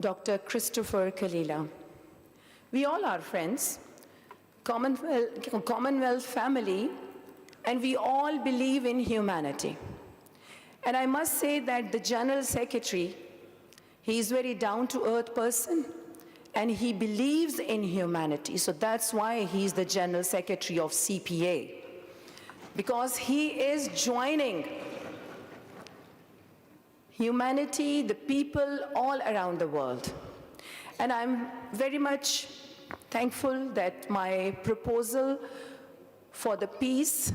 Dr. Christopher Kalila. We all are friends, Commonwealth family, and we all believe in humanity. And I must say that the General Secretary, he is a very down-to-earth person, and he believes in humanity. So that's why he's the General Secretary of CPA, because he is joining humanity, the people all around the world. And I'm very much thankful that my proposal for the peace,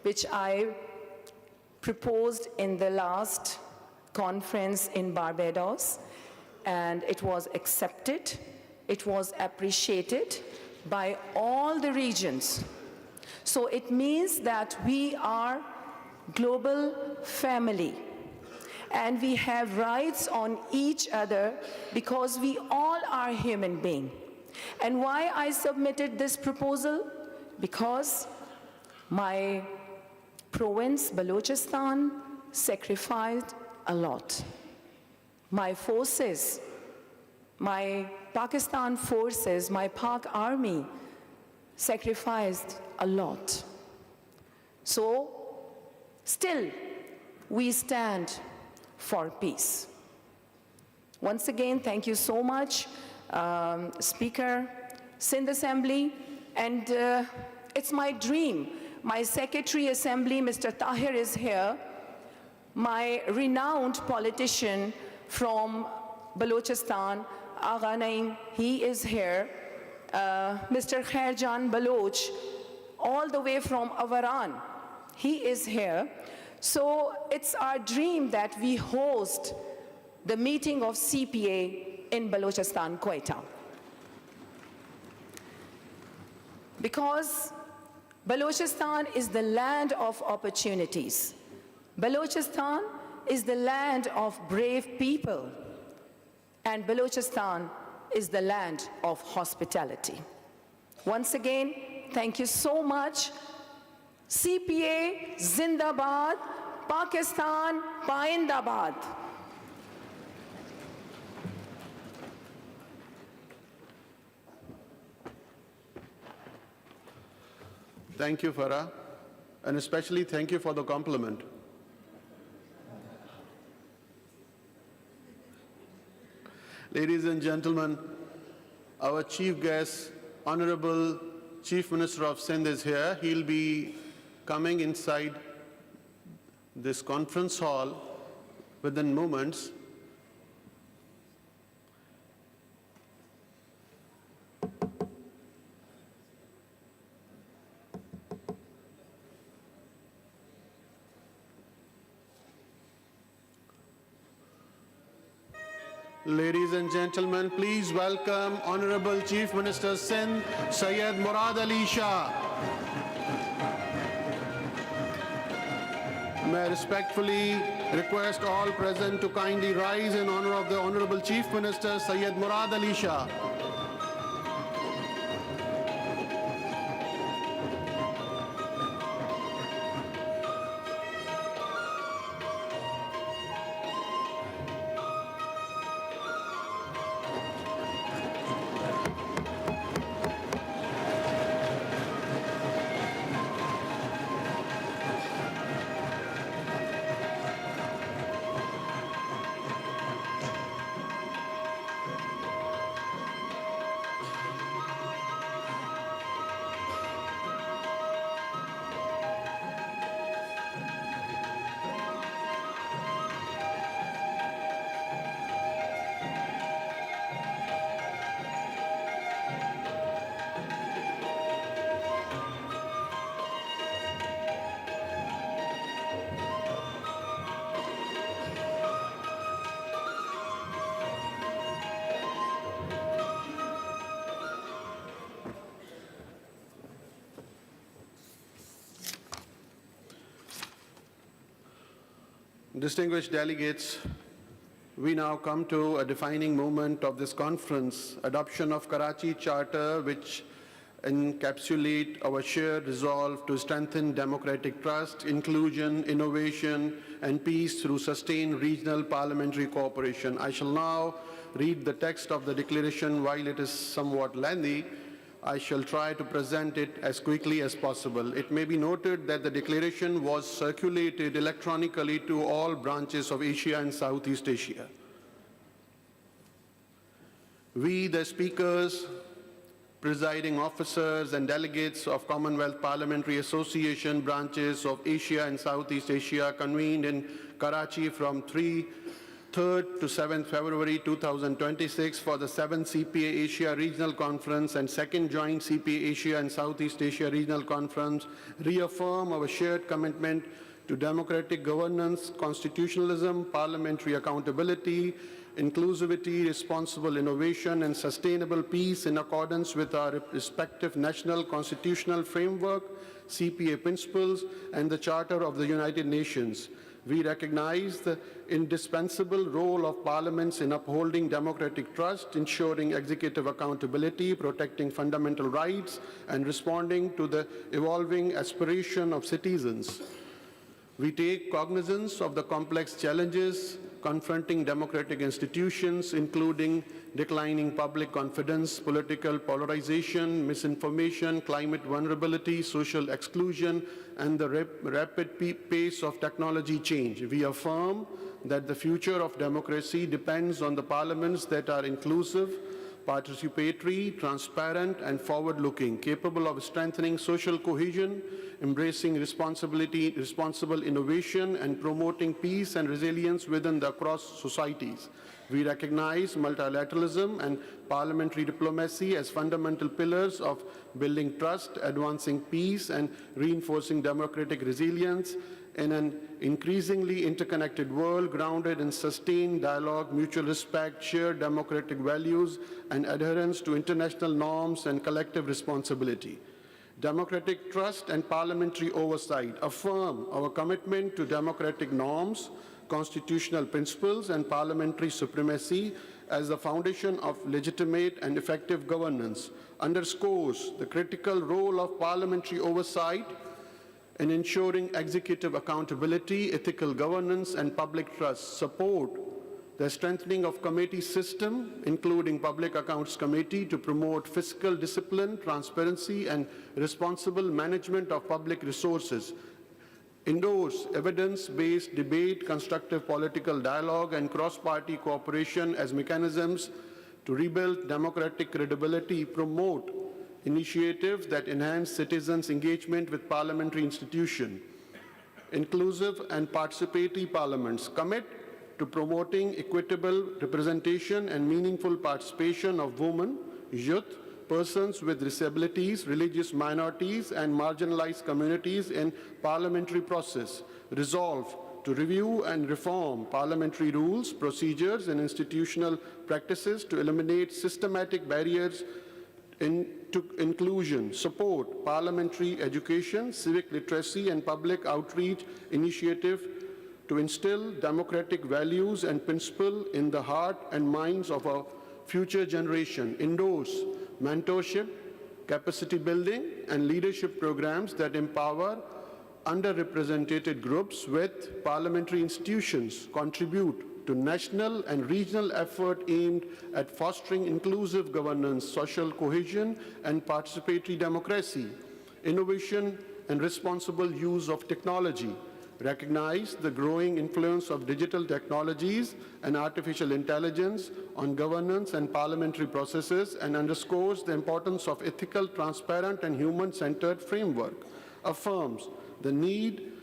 which I proposed in the last conference in Barbados, and it was accepted, it was appreciated by all the regions. So it means that we are global family, and we have rights on each other because we all are human beings. And why I submitted this proposal? Because my province, Balochistan, sacrificed a lot. My forces, my Pakistan forces, my Pak army sacrificed a lot. So, still, we stand for peace. Once again, thank you so much, Speaker, Sindh Assembly, and it's my dream. My Secretary Assembly, Mr. Tahir, is here. My renowned politician from Balochistan, Agha Naeem, he is here. Mr. Khairjan Baloch, all the way from Avaran, he is here. So it's our dream that we host the meeting of CPA in Balochistan, Quetta. Because Balochistan is the land of opportunities. Balochistan is the land of brave people. And Balochistan is the land of hospitality. Once again, thank you so much. CPA, Zindabad, Pakistan, Paindabad. Thank you, Farah, and especially thank you for the compliment. Ladies and gentlemen, our chief guest, Honorable Chief Minister of Sindh, is here. He'll be coming inside this conference hall within moments. Ladies and gentlemen, please welcome Honorable Chief Minister Sindh, Syed Murad Ali Shah. May I respectfully request all present to kindly rise in honor of the Honorable Chief Minister, Syed Murad Ali Shah. Distinguished delegates, we now come to a defining moment of this conference, adoption of Karachi Charter, which encapsulate our shared resolve to strengthen democratic trust, inclusion, innovation, and peace through sustained regional parliamentary cooperation. I shall now read the text of the declaration. While it is somewhat lengthy, I shall try to present it as quickly as possible. It may be noted that the declaration was circulated electronically to all branches of Asia and Southeast Asia. We, the speakers, presiding officers, and delegates of Commonwealth Parliamentary Association branches of Asia and Southeast Asia, convened in Karachi from 3rd to 7th February 2026 for the 7th CPA Asia Regional Conference and 2nd Joint CPA Asia and Southeast Asia Regional Conference, reaffirm our shared commitment to democratic governance, constitutionalism, parliamentary accountability, inclusivity, responsible innovation, and sustainable peace in accordance with our respective national constitutional framework, CPA principles, and the Charter of the United Nations. We recognize the indispensable role of parliaments in upholding democratic trust, ensuring executive accountability, protecting fundamental rights, and responding to the evolving aspiration of citizens. We take cognizance of the complex challenges confronting democratic institutions, including declining public confidence, political polarization, misinformation, climate vulnerability, social exclusion, and the rapid pace of technology change. We affirm that the future of democracy depends on the parliaments that are inclusive, participatory, transparent, and forward-looking, capable of strengthening social cohesion, embracing responsible innovation, and promoting peace and resilience within the across societies. We recognize multilateralism and parliamentary diplomacy as fundamental pillars of building trust, advancing peace, and reinforcing democratic resilience in an increasingly interconnected world grounded in sustained dialogue, mutual respect, shared democratic values, and adherence to international norms and collective responsibility. Democratic trust and parliamentary oversight affirm our commitment to democratic norms, constitutional principles, and parliamentary supremacy as the foundation of legitimate and effective governance, underscores the critical role of parliamentary oversight in ensuring executive accountability, ethical governance, and public trust, support the strengthening of committee system, including Public Accounts Committee, to promote fiscal discipline, transparency, and responsible management of public resources, endorse evidence-based debate, constructive political dialogue, and cross-party cooperation as mechanisms to rebuild democratic credibility, promote initiatives that enhance citizens' engagement with parliamentary institutions, inclusive and participatory parliaments, commit to promoting equitable representation and meaningful participation of women, youth, persons with disabilities, religious minorities, and marginalized communities in parliamentary process. Resolve to review and reform parliamentary rules, procedures, and institutional practices to eliminate systematic barriers to inclusion, support parliamentary education, civic literacy, and public outreach initiative to instill democratic values and principles in the heart and minds of our future generation, endorse mentorship, capacity building, and leadership programs that empower underrepresented groups with parliamentary institutions, contribute to national and regional effort aimed at fostering inclusive governance, social cohesion, and participatory democracy, innovation and responsible use of technology, recognize the growing influence of digital technologies and artificial intelligence on governance and parliamentary processes, and underscores the importance of ethical, transparent, and human-centered framework, affirms the need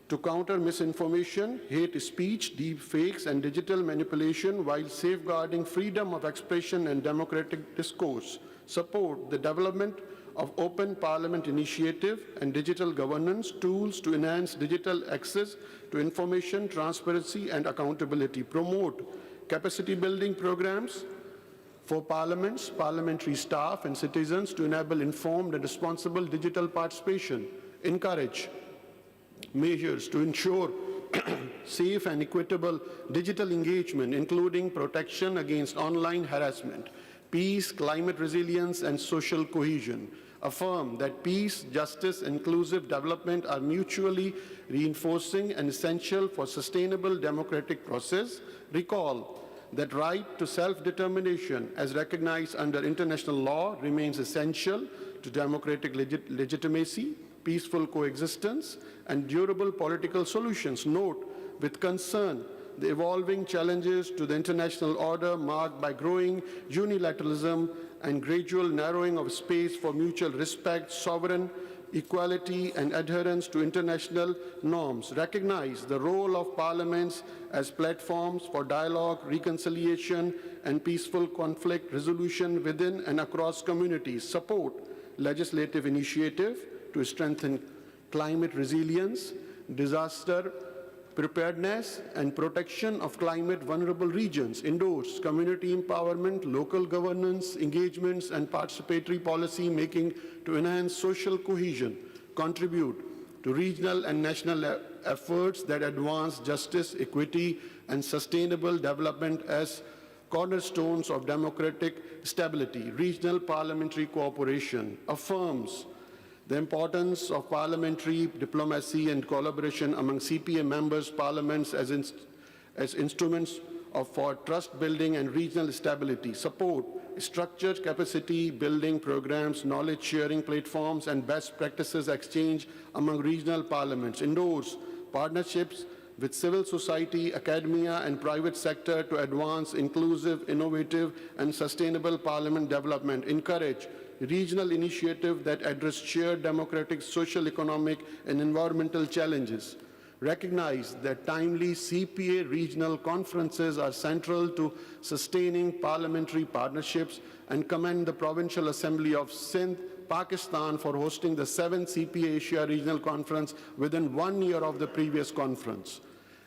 to counter misinformation, hate speech, deep fakes, and digital manipulation while safeguarding freedom of expression and democratic discourse, support the development of open parliament initiative and digital governance tools to enhance digital access to information, transparency, and accountability, promote capacity building programs for parliaments, parliamentary staff, and citizens to enable informed and responsible digital participation, encourage measures to ensure safe and equitable digital engagement, including protection against online harassment, peace, climate resilience, and social cohesion, affirm that peace, justice, inclusive development are mutually reinforcing and essential for sustainable democratic process. Recall that right to self-determination as recognized under international law remains essential to democratic legitimacy, peaceful coexistence, and durable political solutions. Note with concern the evolving challenges to the international order marked by growing unilateralism and gradual narrowing of space for mutual respect, sovereign equality, and adherence to international norms. Recognize the role of parliaments as platforms for dialogue, reconciliation, and peaceful conflict resolution within and across communities. Support legislative initiative to strengthen climate resilience, disaster preparedness, and protection of climate-vulnerable regions. Endorse community empowerment, local governance, engagements, and participatory policy making to enhance social cohesion. Contribute to regional and national efforts that advance justice, equity, and sustainable development as cornerstones of democratic stability. Regional parliamentary cooperation affirms the importance of parliamentary diplomacy and collaboration among CPA members' parliaments as instruments for trust building and regional stability. Support structured capacity building programs, knowledge sharing platforms, and best practices exchange among regional parliaments. Endorse partnerships with civil society, academia, and private sector to advance inclusive, innovative, and sustainable parliament development. Encourage regional initiatives that address shared democratic, social, economic, and environmental challenges. Recognize that timely CPA regional conferences are central to sustaining parliamentary partnerships and commend the Provincial Assembly of Sindh, Pakistan for hosting the 7th CPA Asia Regional Conference within 1 year of the previous conference.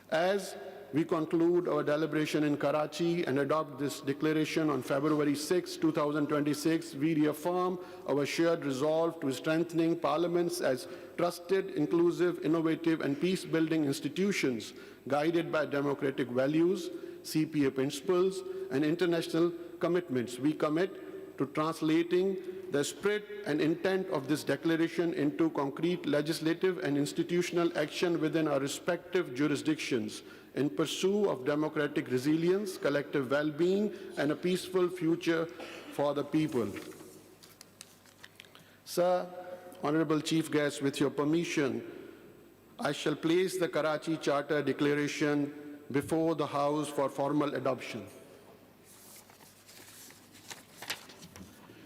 As we conclude our deliberation in Karachi and adopt this declaration on February 6, 2026, we reaffirm our shared resolve to strengthening parliaments as trusted, inclusive, innovative, and peace-building institutions guided by democratic values, CPA principles, and international commitments. We commit to translating the spirit and intent of this declaration into concrete legislative and institutional action within our respective jurisdictions in pursuit of democratic resilience, collective well-being, and a peaceful future for the people. Sir, Honorable Chief Guest, with your permission, I shall place the Karachi Charter Declaration before the House for formal adoption.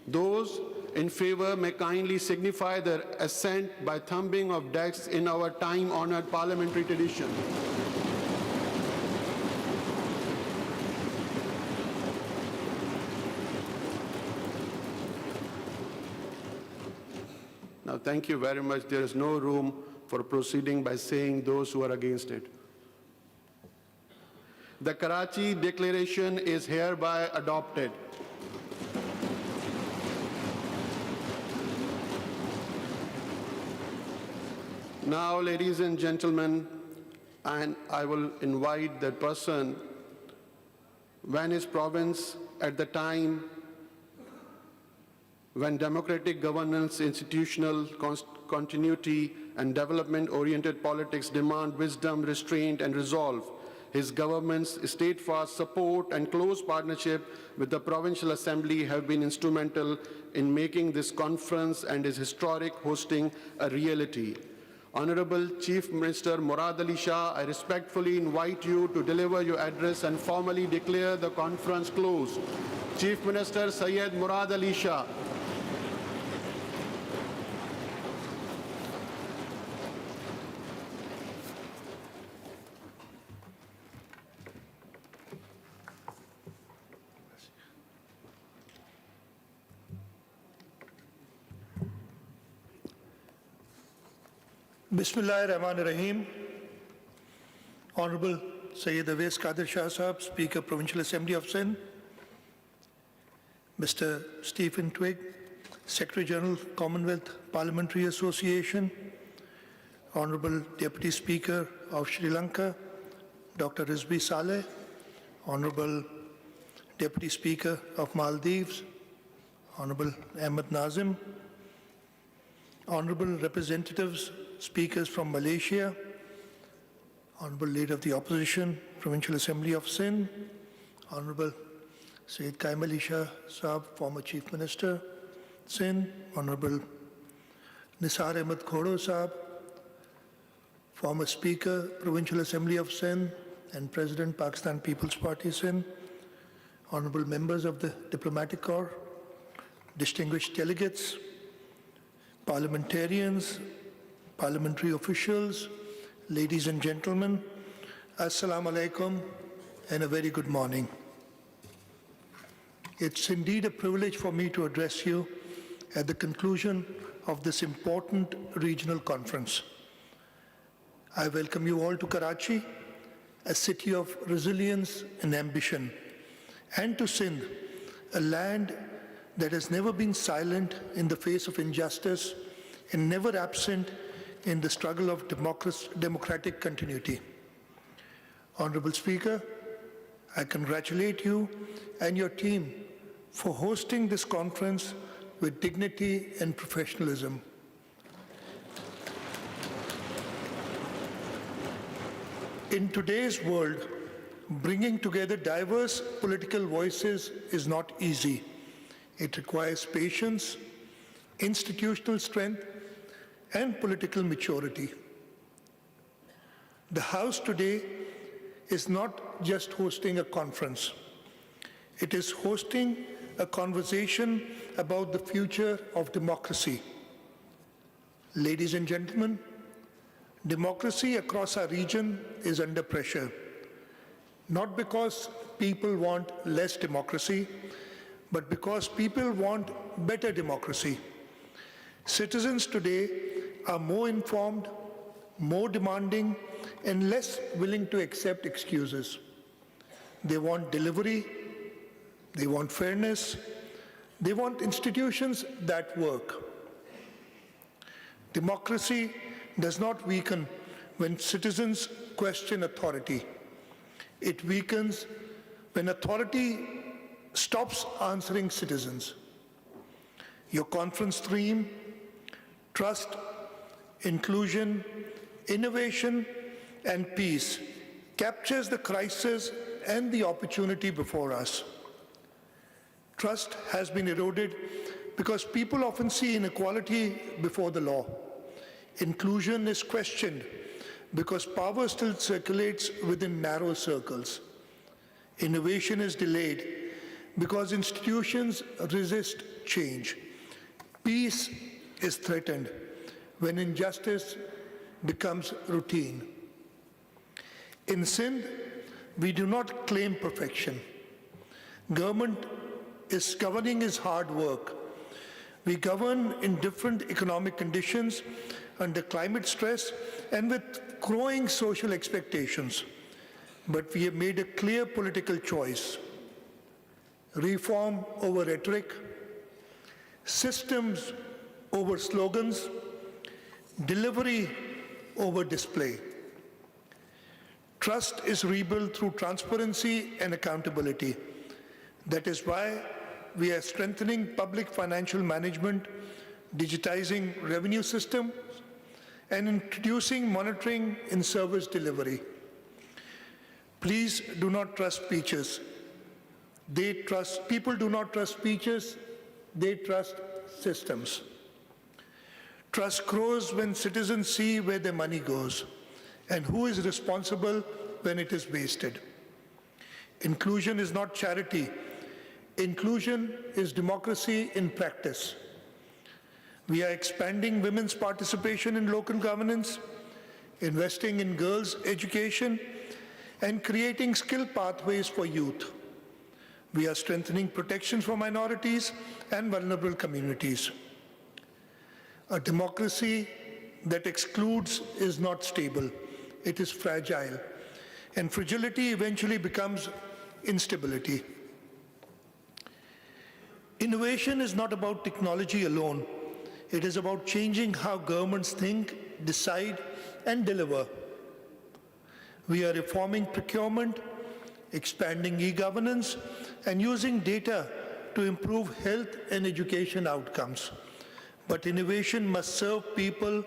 Those in favor may kindly signify their assent by thumbing of decks in our time-honored parliamentary tradition. Now, thank you very much. There is no room for proceeding by saying those who are against it. The Karachi Declaration is hereby adopted. Now, ladies and gentlemen, and I will invite that person when his province at the time when democratic governance, institutional continuity, and development-oriented politics demand wisdom, restraint, and resolve. His government's steadfast support and close partnership with the Provincial Assembly have been instrumental in making this conference and its historic hosting a reality. Honorable Chief Minister Murad Ali Shah, I respectfully invite you to deliver your address and formally declare the conference closed. Chief Minister Syed Murad Ali Shah. Bismillahirrahmanirrahim. Honorable Sayyid Awais Qadir Shah Sahab, Speaker, Provincial Assembly of Sindh, Mr. Stephen Twigg, Secretary General, Commonwealth Parliamentary Association, Honorable Deputy Speaker of Sri Lanka, Dr. Rizvi Saleh, Honorable Deputy Speaker of Maldives, Honorable Ahmed Nazim, honorable representatives, speakers from Malaysia, honorable leader of the opposition, Provincial Assembly of Sindh, honorable 7th Cpa Sahab, former Chief Minister, Sindh, honorable Nisar Ahmed Khodo Sahab, former Speaker, Provincial Assembly of Sindh and President, Pakistan People's Party, Sindh, honorable members of the Diplomatic Corps, distinguished delegates, parliamentarians, parliamentary officials, ladies and gentlemen, Assalamu alaikum and a very good morning. It's indeed a privilege for me to address you at the conclusion of this important regional conference. I welcome you all to Karachi, a city of resilience and ambition, and to Sindh, a land that has never been silent in the face of injustice and never absent in the struggle of democratic continuity. Honorable Speaker, I congratulate you and your team for hosting this conference with dignity and professionalism. In today's world, bringing together diverse political voices is not easy. It requires patience, institutional strength, and political maturity. The House today is not just hosting a conference. It is hosting a conversation about the future of democracy. Ladies and gentlemen, democracy across our region is under pressure, not because people want less democracy, but because people want better democracy. Citizens today are more informed, more demanding, and less willing to accept excuses. They want delivery, they want fairness, they want institutions that work. Democracy does not weaken when citizens question authority. It weakens when authority stops answering citizens. Your conference theme, trust, inclusion, innovation, and peace, captures the crisis and the opportunity before us. Trust has been eroded because people often see inequality before the law. Inclusion is questioned because power still circulates within narrow circles. Innovation is delayed because institutions resist change. Peace is threatened when injustice becomes routine. In Sindh, we do not claim perfection. Governing is hard work. We govern in different economic conditions, under climate stress, and with growing social expectations. But we have made a clear political choice: reform over rhetoric, systems over slogans, delivery over display. Trust is rebuilt through transparency and accountability. That is why we are strengthening public financial management, digitizing revenue systems, and introducing monitoring in service delivery. Please do not trust speeches. People do not trust speeches, they trust systems. Trust grows when citizens see where their money goes and who is responsible when it is wasted. Inclusion is not charity. Inclusion is democracy in practice. We are expanding women's participation in local governance, investing in girls' education, and creating skill pathways for youth. We are strengthening protections for minorities and vulnerable communities. A democracy that excludes is not stable. It is fragile, and fragility eventually becomes instability. Innovation is not about technology alone. It is about changing how governments think, decide, and deliver. We are reforming procurement, expanding e-governance, and using data to improve health and education outcomes. But innovation must serve people,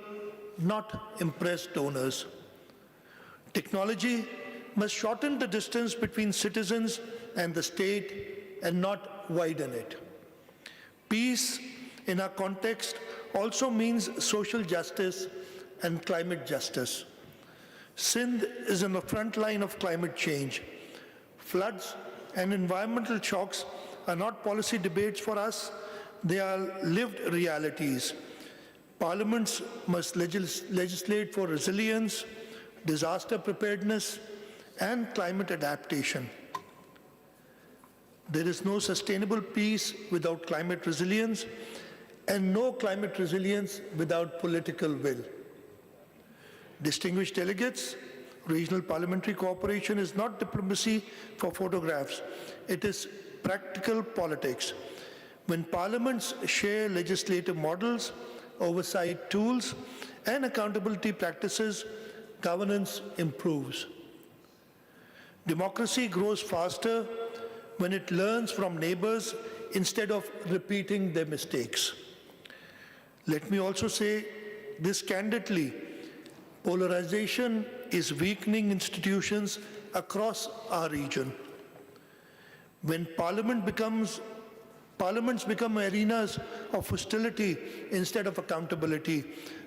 not impress donors. Technology must shorten the distance between citizens and the state and not widen it. Peace in our context also means social justice and climate justice. Sindh is in the front line of climate change. Floods and environmental shocks are not policy debates for us, they are lived realities. Parliaments must legislate for resilience, disaster preparedness, and climate adaptation. There is no sustainable peace without climate resilience, and no climate resilience without political will. Distinguished delegates, regional parliamentary cooperation is not diplomacy for photographs. It is practical politics. When parliaments share legislative models, oversight tools, and accountability practices, governance improves. Democracy grows faster when it learns from neighbors instead of repeating their mistakes. Let me also say this candidly. Polarization is weakening institutions across our region. When parliaments become arenas of hostility instead of accountability,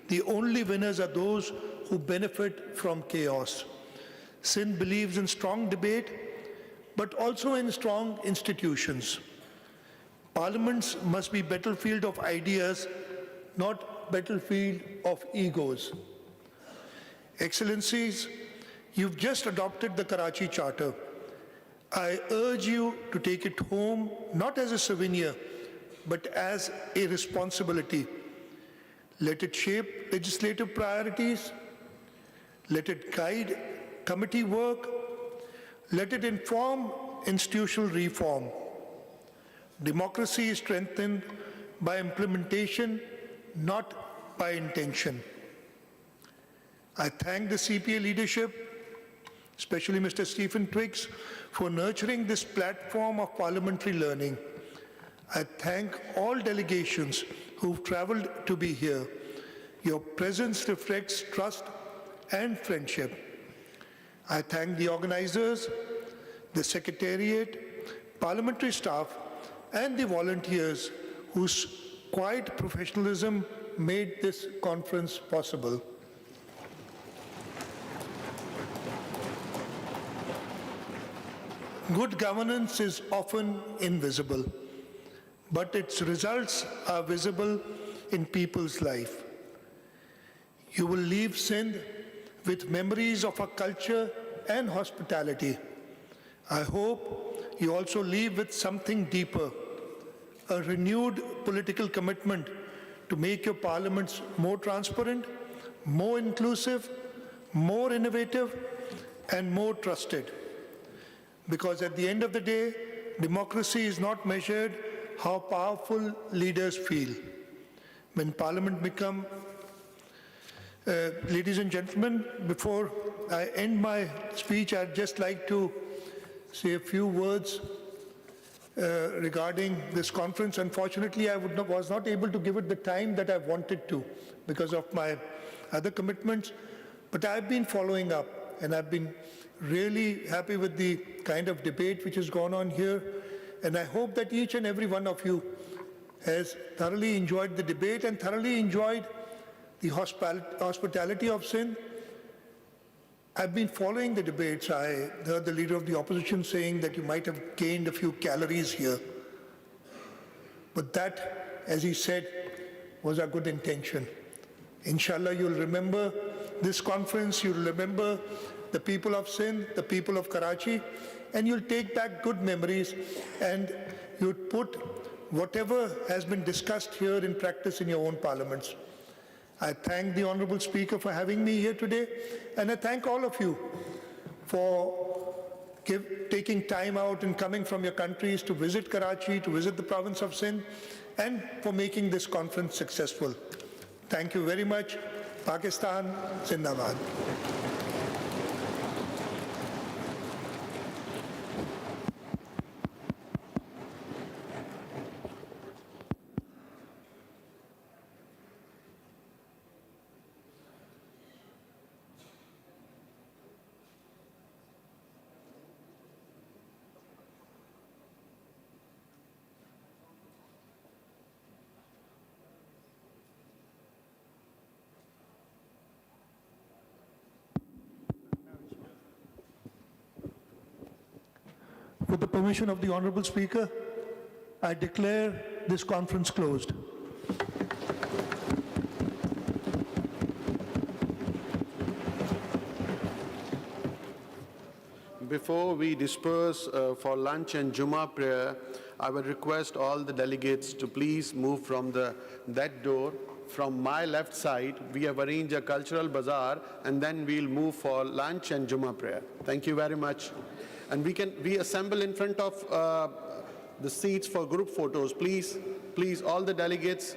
the only winners are those who benefit from chaos. Sindh believes in strong debate, but also in strong institutions. Parliaments must be battlefield of ideas, not battlefield of egos. Excellencies, you've just adopted the Karachi Charter. I urge you to take it home, not as a souvenir, but as a responsibility. Let it shape legislative priorities. Let it guide committee work. Let it inform institutional reform. Democracy is strengthened by implementation, not by intention. I thank the CPA leadership, especially Mr. Stephen Twiggs, for nurturing this platform of parliamentary learning. I thank all delegations who've traveled to be here. Your presence reflects trust and friendship. I thank the organizers, the secretariat, parliamentary staff, and the volunteers whose quiet professionalism made this conference possible. Good governance is often invisible, but its results are visible in people's life. You will leave Sindh with memories of our culture and hospitality. I hope you also leave with something deeper, a renewed political commitment to make your parliaments more transparent, more inclusive, more innovative, and more trusted. Because at the end of the day, democracy is not measured how powerful leaders feel. When Parliament become, ladies and gentlemen, before I end my speech, I'd just like to say a few words regarding this conference. Unfortunately, I was not able to give it the time that I wanted to because of my other commitments, but I've been following up, and I've been really happy with the kind of debate which has gone on here, and I hope that each and every one of you has thoroughly enjoyed the debate and thoroughly enjoyed the hospitality of Sindh. I've been following the debates. I heard the leader of the opposition saying that you might have gained a few calories here, but that, as he said, was our good intention. Inshallah, you'll remember this conference, you'll remember the people of Sindh, the people of Karachi, and you'll take back good memories and you'll put whatever has been discussed here in practice in your own parliaments. I thank the Honorable Speaker for having me here today, and I thank all of you for taking time out and coming from your countries to visit Karachi, to visit the province of Sindh, and for making this conference successful. Thank you very much. Pakistan, Zindabad. With the permission of the Honorable Speaker, I declare this conference closed. Before we disperse for lunch and Jummah prayer, I would request all the delegates to please move from that door. From my left side, we have arranged a cultural bazaar, and then we'll move for lunch and Jummah prayer. Thank you very much. And we assemble in front of the seats for group photos. Please, all the delegates,